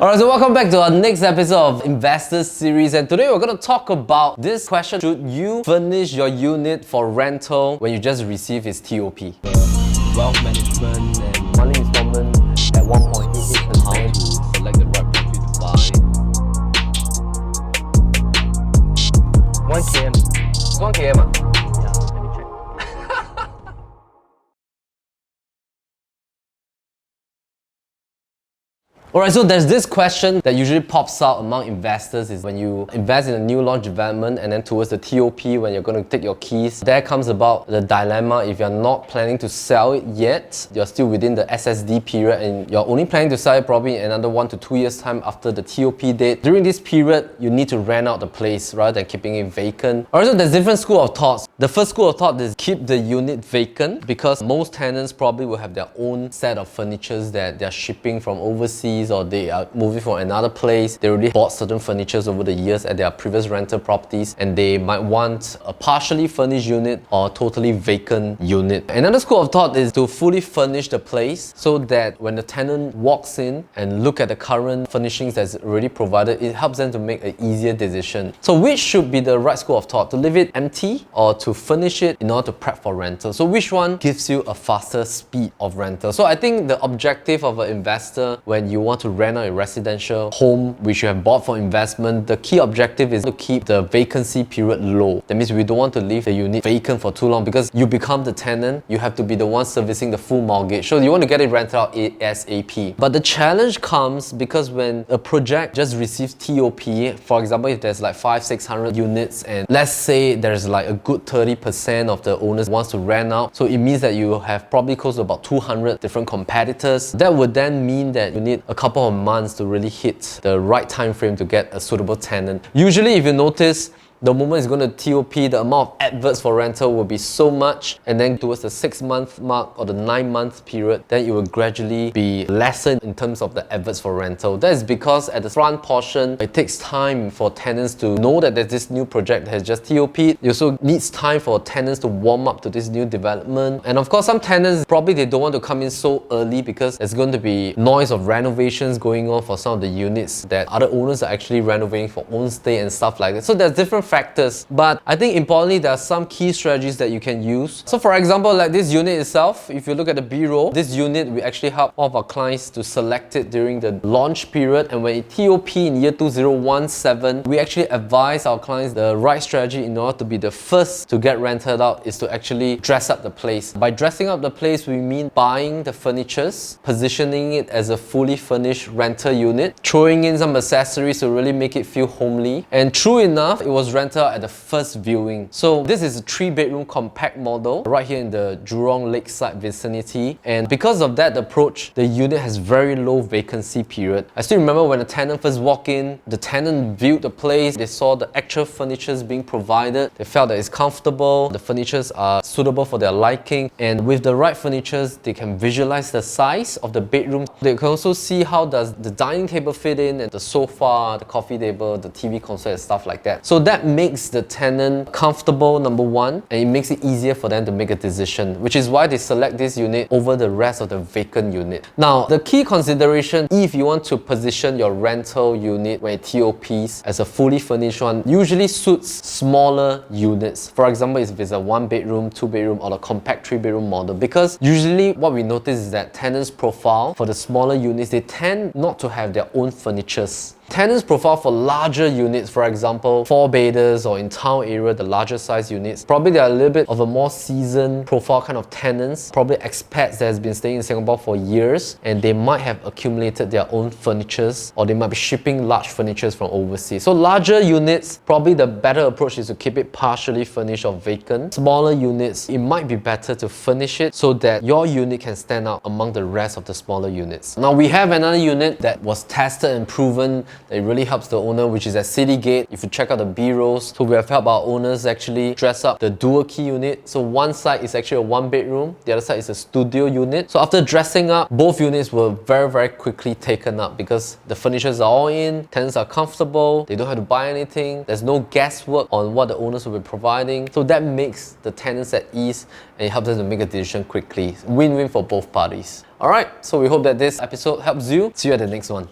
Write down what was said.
Alright, so welcome back to our next episode of Investors Series, and today we're going to talk about this question: should you furnish your unit for rental when you just receive its TOP? Wealth management and Monthly installment at 1.88%. how to select the right property to buy. 1 km. It's 1 km. Yeah, let me check. Alright, so there's this question that usually pops out among investors is when you invest in a new launch development and then towards the TOP when you're going to take your keys, there comes about the dilemma. If you're not planning to sell it yet, you're still within the SSD period and you're only planning to sell it probably in another 1 to 2 years time after the TOP date. During this period, you need to rent out the place rather than keeping it vacant. Alright, so there's different school of thoughts. The first school of thought is keep the unit vacant because most tenants probably will have their own set of furnitures that they're shipping from overseas, or they are moving from another place. They already bought certain furnitures over the years at their previous rental properties and they might want a partially furnished unit or a totally vacant unit. Another school of thought is to fully furnish the place so that when the tenant walks in and look at the current furnishings that's already provided, it helps them to make an easier decision. So which should be the right school of thought? To leave it empty or to furnish it in order to prep for rental? So which one gives you a faster speed of rental? So I think the objective of an investor when you want to rent out a residential home which you have bought for investment, the key objective is to keep the vacancy period low. That means we don't want to leave the unit vacant for too long because you become the tenant, you have to be the one servicing the full mortgage. So you want to get it rented out ASAP. But the challenge comes because when a project just receives TOP, for example, if there's like 500-600 units and let's say there's like a good 30% of the owners wants to rent out, so it means that you have probably close to about 200 different competitors. That would then mean that you need a couple of months to really hit the right time frame to get a suitable tenant. Usually, if you notice, the moment it's going to TOP, the amount of adverts for rental will be so much, and then towards the 6-month mark or the 9-month period, then it will gradually be lessened in terms of the adverts for rental. That is because at the front portion, it takes time for tenants to know that there's this new project that has just TOP. It also needs time for tenants to warm up to this new development. And of course, some tenants, probably they don't want to come in so early because there's going to be noise of renovations going on for some of the units that other owners are actually renovating for own stay and stuff like that. So there's different factors, but I think importantly there are some key strategies that you can use. So for example, like this unit itself, if you look at the B-roll, this unit we actually help all of our clients to select it during the launch period, and when it TOP in year 2017, we actually advise our clients the right strategy in order to be the first to get rented out is to actually dress up the place. By dressing up the place, we mean buying the furnitures, positioning it as a fully furnished rental unit, throwing in some accessories to really make it feel homely, and true enough, it was rented at the first viewing. So this is a 3-bedroom compact model right here in the Jurong Lakeside vicinity, and because of that approach, the unit has very low vacancy period. I still remember when the tenant first walked in, the tenant viewed the place, they saw the actual furnitures being provided, they felt that it's comfortable, the furnitures are suitable for their liking, and with the right furnitures, they can visualize the size of the bedroom. They can also see how does the dining table fit in, and the sofa, the coffee table, the TV console and stuff like that. So that makes the tenant comfortable, number one, and it makes it easier for them to make a decision, which is why they select this unit over the rest of the vacant unit. Now, the key consideration if you want to position your rental unit when it TOPs as a fully furnished one, usually suits smaller units. For example, if it's a 1-bedroom, 2-bedroom or a compact 3-bedroom model, because usually what we notice is that tenants' profile for the smaller units, they tend not to have their own furnitures. Tenants' profile for larger units, for example, 4-bedders or in town area, the larger size units, probably they are a little bit of a more seasoned profile kind of tenants, probably expats that has been staying in Singapore for years, and they might have accumulated their own furnitures, or they might be shipping large furnitures from overseas. So larger units, probably the better approach is to keep it partially furnished or vacant. Smaller units, it might be better to furnish it so that your unit can stand out among the rest of the smaller units. Now we have another unit that was tested and proven that it really helps the owner, which is at Citygate. If you check out the B-rolls, so we have helped our owners actually dress up the dual key unit. So one side is actually a 1-bedroom, the other side is a studio unit. So after dressing up, both units were very quickly taken up because the furnitures are all in, tenants are comfortable, they don't have to buy anything, there's no guesswork on what the owners will be providing. So that makes the tenants at ease and it helps them to make a decision quickly. Win-win for both parties. Alright, so we hope that this episode helps you. See you at the next one.